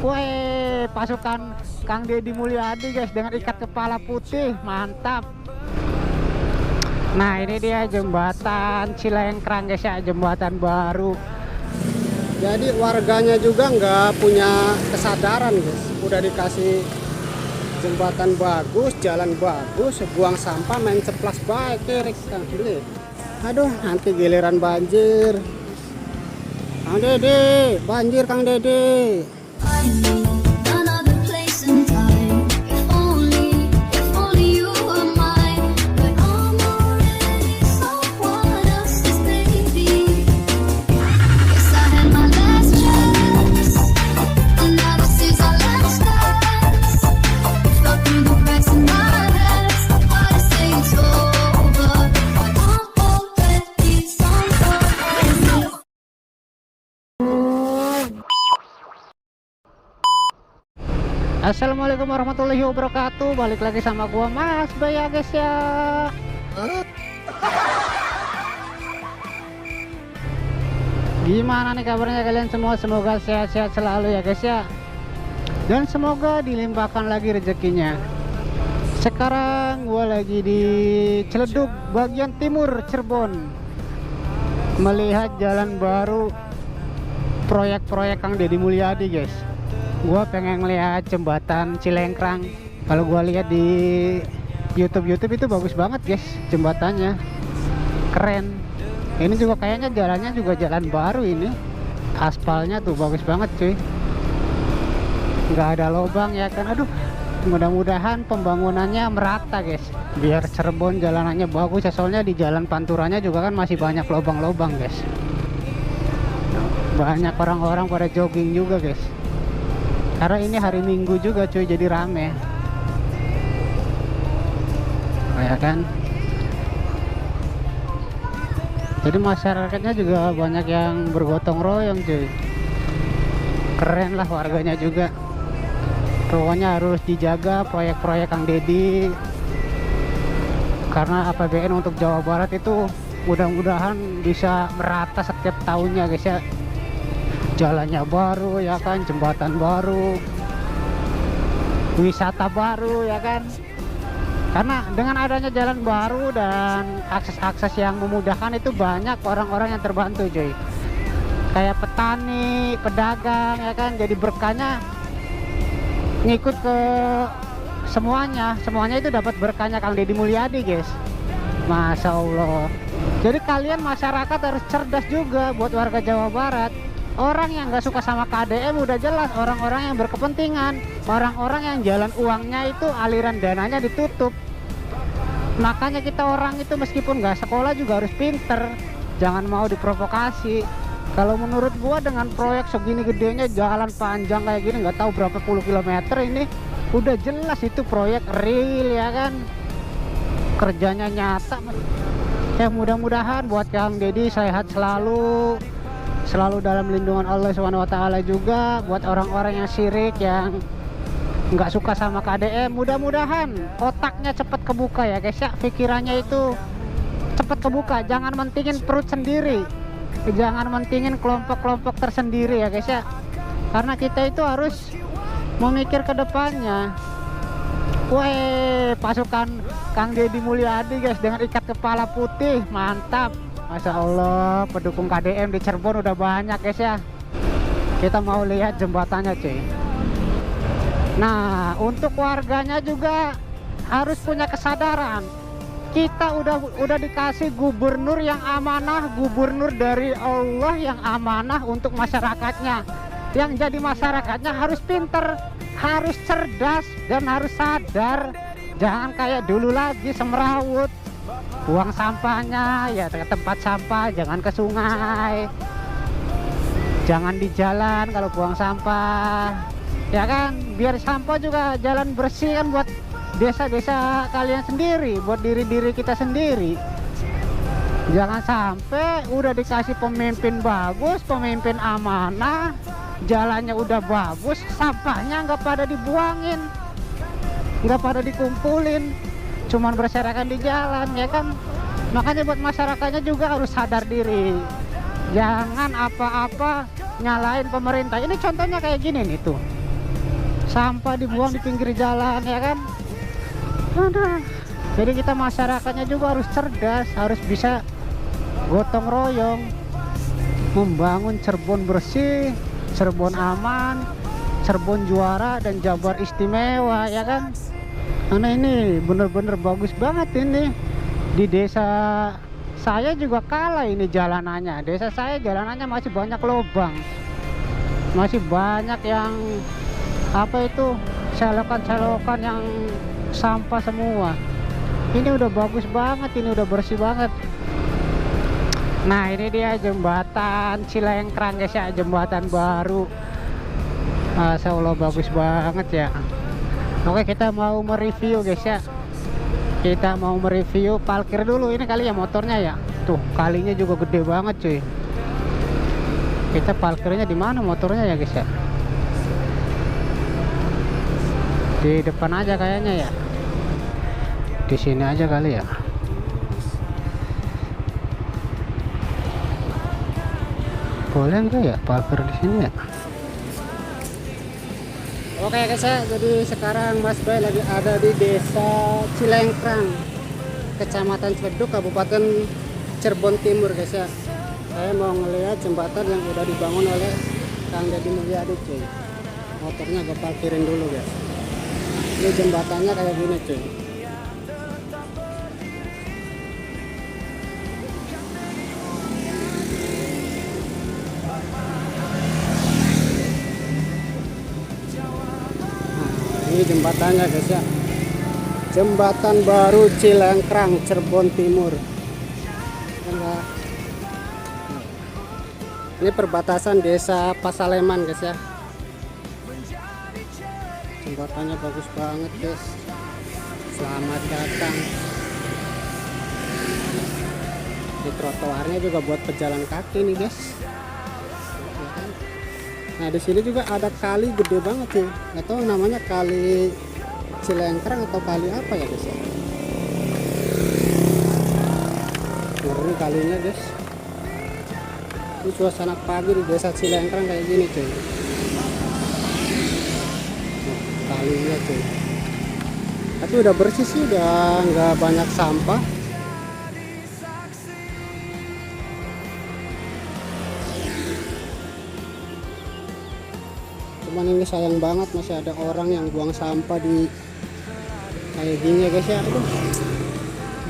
Woi, pasukan Kang Deddy Mulyadi guys dengan ikat kepala putih, mantap. Nah ini dia jembatan Cilengkrang guys ya, jembatan baru. Jadi warganya juga nggak punya kesadaran guys, udah dikasih jembatan bagus, jalan bagus, buang sampah main ceplas baik kiri Kang Deddy. Aduh, nanti giliran banjir. Kang Deddy, banjir Kang Deddy. Assalamualaikum warahmatullahi wabarakatuh. Balik lagi sama gua Mas Bay ya guys ya. Gimana nih kabarnya kalian semua? Semoga sehat-sehat selalu ya guys ya. Dan semoga dilimpahkan lagi rezekinya. Sekarang gua lagi di Ciledug bagian timur Cirebon, melihat jalan baru proyek-proyek Kang Deddy Mulyadi guys. Gua pengen lihat jembatan Cilengkrang. Kalau gua lihat di YouTube itu bagus banget guys, jembatannya keren. Ini juga kayaknya jalannya juga jalan baru ini, aspalnya tuh bagus banget cuy, nggak ada lubang ya kan. Aduh, mudah-mudahan pembangunannya merata guys, biar Cirebon jalanannya bagus ya. Soalnya di jalan panturannya juga kan masih banyak lubang-lubang guys. Banyak orang-orang pada jogging juga guys, karena ini hari Minggu juga cuy, jadi rame ya kan. Jadi masyarakatnya juga banyak yang bergotong royong cuy, keren lah warganya juga. Pokoknya harus dijaga proyek-proyek Kang Deddy, karena APBN untuk Jawa Barat itu mudah-mudahan bisa merata setiap tahunnya guys ya. Jalannya baru ya kan, jembatan baru, wisata baru ya kan. Karena dengan adanya jalan baru dan akses-akses yang memudahkan itu, banyak orang-orang yang terbantu cuy. Kayak petani, pedagang ya kan, jadi berkahnya ngikut ke semuanya itu dapat berkahnya Kang Deddy Mulyadi guys. Masya Allah. Jadi kalian masyarakat harus cerdas juga buat warga Jawa Barat. Orang yang nggak suka sama KDM udah jelas orang-orang yang berkepentingan, orang-orang yang jalan uangnya itu aliran dananya ditutup. Makanya kita orang itu meskipun nggak sekolah juga harus pinter, jangan mau diprovokasi. Kalau menurut gua dengan proyek segini gedenya, jalan panjang kayak gini, nggak tahu berapa puluh kilometer ini, udah jelas itu proyek real ya kan, kerjanya nyata. Ya mudah-mudahan buat Kang Deddy sehat selalu dalam lindungan Allah SWT juga. Buat orang-orang yang syirik, yang nggak suka sama KDM, mudah-mudahan otaknya cepat kebuka ya guys ya, pikirannya itu cepat kebuka. Jangan mentingin perut sendiri, jangan mentingin kelompok-kelompok tersendiri ya guys ya, karena kita itu harus memikir ke depannya. Woi, pasukan Kang Deddy Mulyadi guys dengan ikat kepala putih, mantap. Masya Allah, pendukung KDM di Cirebon udah banyak guys ya. Kita mau lihat jembatannya cuy. Nah, untuk warganya juga harus punya kesadaran. Kita udah dikasih gubernur yang amanah, gubernur dari Allah yang amanah untuk masyarakatnya. Yang jadi masyarakatnya harus pinter, harus cerdas, dan harus sadar. Jangan kayak dulu lagi semrawut, buang sampahnya ya ke tempat sampah, jangan ke sungai, jangan di jalan kalau buang sampah ya kan, biar sampah juga jalan bersih kan, buat desa-desa kalian sendiri, buat diri-diri kita sendiri. Jangan sampai udah dikasih pemimpin bagus, pemimpin amanah, jalannya udah bagus, sampahnya nggak pada dibuangin, nggak pada dikumpulin, cuman berserakan di jalan ya kan. Makanya buat masyarakatnya juga harus sadar diri, jangan apa-apa nyalain pemerintah. Ini contohnya kayak gini nih tuh, sampah dibuang di pinggir jalan ya kan. Aduh. Jadi kita masyarakatnya juga harus cerdas, harus bisa gotong royong membangun Cirebon bersih, Cirebon aman, Cirebon juara dan Jabar istimewa ya kan. Karena ini bener-bener bagus banget ini. Di desa saya juga kalah ini jalanannya. Desa saya jalanannya masih banyak lubang, masih banyak yang apa itu, selokan-selokan yang sampah semua. Ini udah bagus banget, ini udah bersih banget. Nah ini dia jembatan Cilengkrang guys ya, jembatan baru. Masya Allah bagus banget ya. Oke, kita mau mereview guys ya. Kita mau mereview parkir dulu ini kali ya motornya ya. Tuh kalinya juga gede banget cuy. Kita parkirnya di mana motornya ya guys ya? Di depan aja kayaknya ya. Di sini aja kali ya. Boleh nggak ya parkir di sini ya? Oke guys ya, jadi sekarang Mas Bay lagi ada di desa Cilengkrang, Kecamatan Cipeduk, Kabupaten Cirebon Timur guys ya. Saya mau ngeliat jembatan yang udah dibangun oleh Kang Deddy Mulyadi cuy. Motornya gue parkirin dulu guys. Ini jembatannya kayak gini cuy. Ini jembatannya guys ya, jembatan baru Cilengkrang Cirebon Timur. Ini perbatasan desa Pasaleman guys ya. Jembatannya bagus banget guys. Selamat datang. Di trotoarnya juga buat pejalan kaki nih guys. Nah di sini juga ada kali gede banget sih, nggak tahu namanya kali Cilengkrang atau kali apa ya guys. Ini kalinya guys. Ini suasana pagi di desa Cilengkrang kayak gini cuy. Kalinya cuy. Tapi udah bersih sih, udah nggak banyak sampah. Cuman ini sayang banget masih ada orang yang buang sampah di kayak gini ya guys ya. Aduh.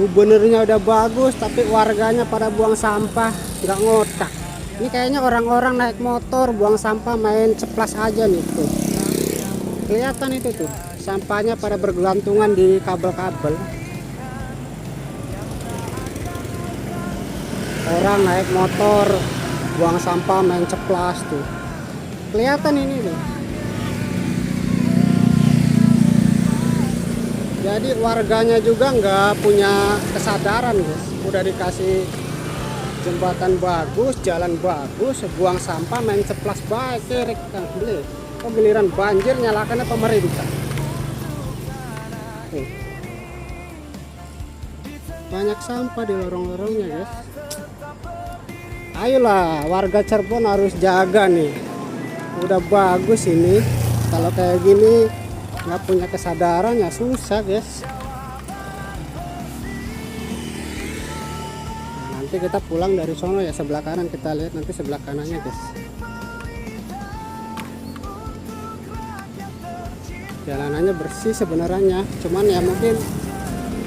Gubernurnya udah bagus tapi warganya pada buang sampah nggak ngotak. Ini kayaknya orang-orang naik motor buang sampah main ceplas aja nih tuh. Kelihatan itu tuh sampahnya pada bergelantungan di kabel-kabel. Orang naik motor buang sampah main ceplas tuh. Kelihatan ini tuh. Jadi warganya juga nggak punya kesadaran guys. Udah dikasih jembatan bagus, jalan bagus, buang sampah main ceplas baik kiri kan beli. Oh giliran banjir nyalakannya pemerintah. Banyak sampah di lorong-lorongnya guys. Ayolah warga Cirebon harus jaga nih. Udah bagus ini, kalau kayak gini nggak punya kesadaran ya susah guys. Nanti kita pulang dari sono ya, sebelah kanan kita lihat nanti sebelah kanannya guys. Jalanannya bersih sebenarnya, cuman ya mungkin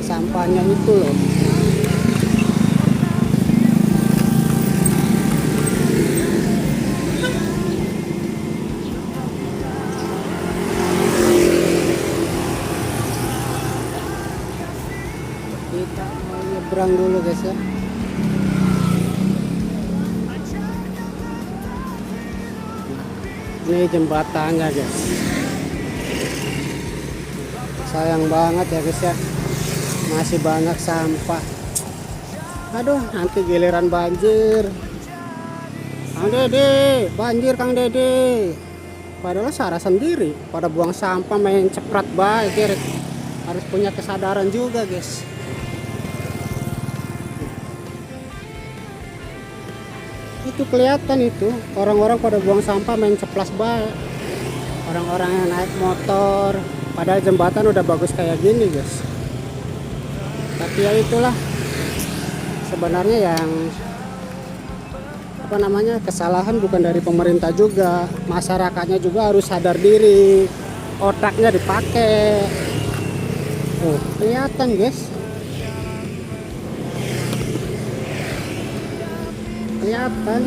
sampahnya itu loh. Kita mau nyebrang dulu guys ya. Ini jembatannya guys. Sayang banget ya guys ya, masih banyak sampah. Aduh nanti giliran banjir. Kang Dede, banjir Kang Dede. Padahal Sarah sendiri pada buang sampah main ceprat baik. Harus punya kesadaran juga guys. Itu kelihatan itu orang-orang pada buang sampah main ceplas baik. orang-orang yang naik motor, padahal jembatan udah bagus kayak gini guys. Tapi ya itulah sebenarnya yang kesalahan bukan dari pemerintah juga, masyarakatnya juga harus sadar diri, otaknya dipakai. Oh, kelihatan guys, kelihatan.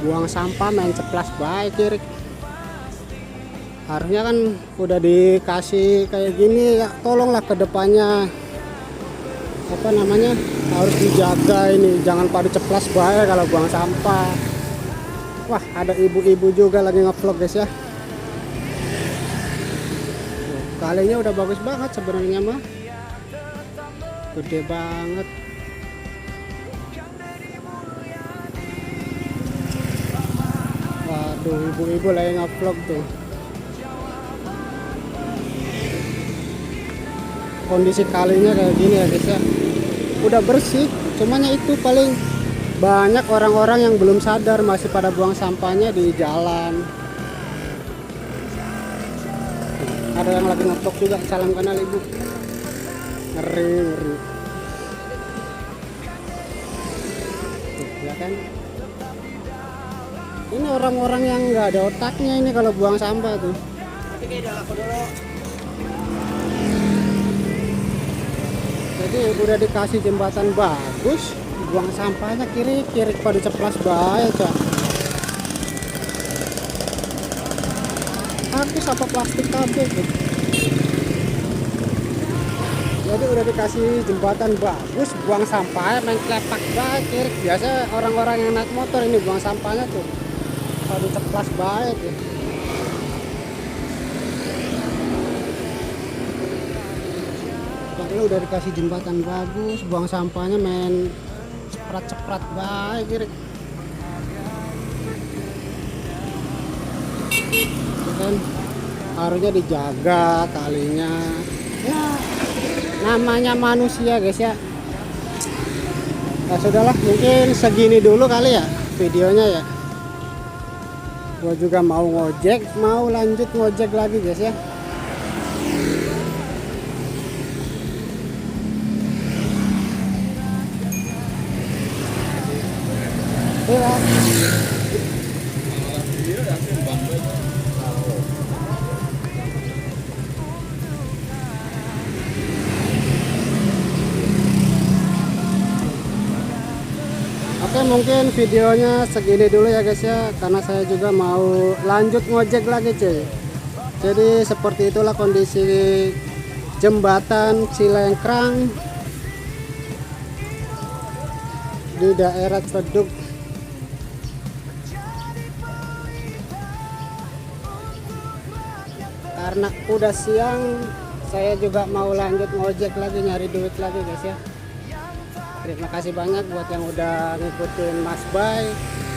Buang sampah main ceplas baik kiri. Harusnya kan udah dikasih kayak gini ya, tolonglah ke depannya harus dijaga ini, jangan pada ceplas baik kalau buang sampah. Wah, ada ibu-ibu juga lagi ngevlog guys ya. Tuh, kalinya udah bagus banget sebenarnya mah, gede banget. Waduh, ibu-ibu lagi ngevlog tuh. Kondisi kalinya kayak gini ya guys ya, udah bersih, cumanya itu paling banyak orang-orang yang belum sadar masih pada buang sampahnya di jalan. Ada yang lagi ngetok juga, salam kenal ibu. Ngeri, ngeri. Tuh, ya kan, ini orang-orang yang nggak ada otaknya ini kalau buang sampah tuh. Jadi udah dikasih jembatan bagus, buang sampahnya kiri-kiri pada ceplas bahaya cak. Habis apa plastik kabel tuh. Jadi udah dikasih jembatan bagus, buang sampahnya main klepak baik kiri. Biasa orang-orang yang naik motor ini buang sampahnya tuh pada ceplas baik tuh. Udah dikasih jembatan bagus, buang sampahnya main ceprat-ceprat baik kiri. Kan harusnya dijaga kalinya ya, namanya manusia guys ya. Nah, sudahlah, mungkin segini dulu kali ya videonya ya. Gua juga mau lanjut ngojek lagi guys ya. Oke, mungkin videonya segini dulu ya guys ya, karena saya juga mau lanjut ngojek lagi cuy. Jadi seperti itulah kondisi jembatan Cilengkrang di daerah Cledug. Karena udah siang, saya juga mau lanjut ngojek lagi, nyari duit lagi guys ya. Terima kasih banyak buat yang udah ngikutin Mas Bay.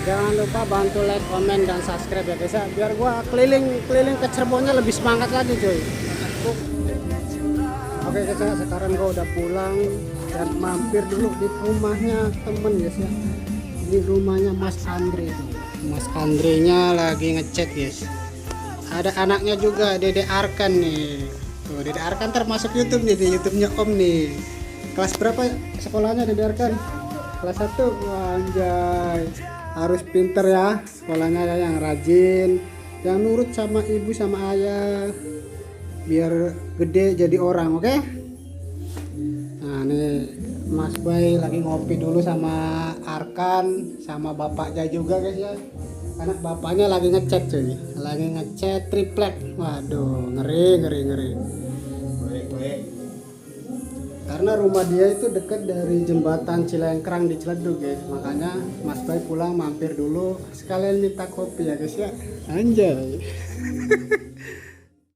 Jangan lupa bantu like, komen, dan subscribe ya guys ya, biar gua keliling ke Cirebonnya lebih semangat lagi cuy. Oke guys ya, sekarang gua udah pulang dan mampir dulu di rumahnya temen guys ya. Di rumahnya Mas Andre. Mas Andre-nya lagi ngechat guys. Ada anaknya juga, Dede Arkan nih. Tuh, Dede Arkan termasuk YouTube nih, di YouTube-nya Om nih. Kelas berapa sekolahnya Dede Arkan? Kelas 1. Wah, anjay. Harus pinter ya sekolahnya ya, yang rajin, yang nurut sama ibu sama ayah, biar gede jadi orang, oke? Nah, nih Mas Bay lagi ngopi dulu sama Arkan, sama bapaknya juga guys ya. Karena bapaknya lagi ngechat cuy, lagi ngechat triplek. Waduh, ngeri. Karena rumah dia itu dekat dari jembatan Cilengkrang di Cledug guys, makanya Mas Bay pulang mampir dulu sekalian minta kopi ya guys ya. Anjay.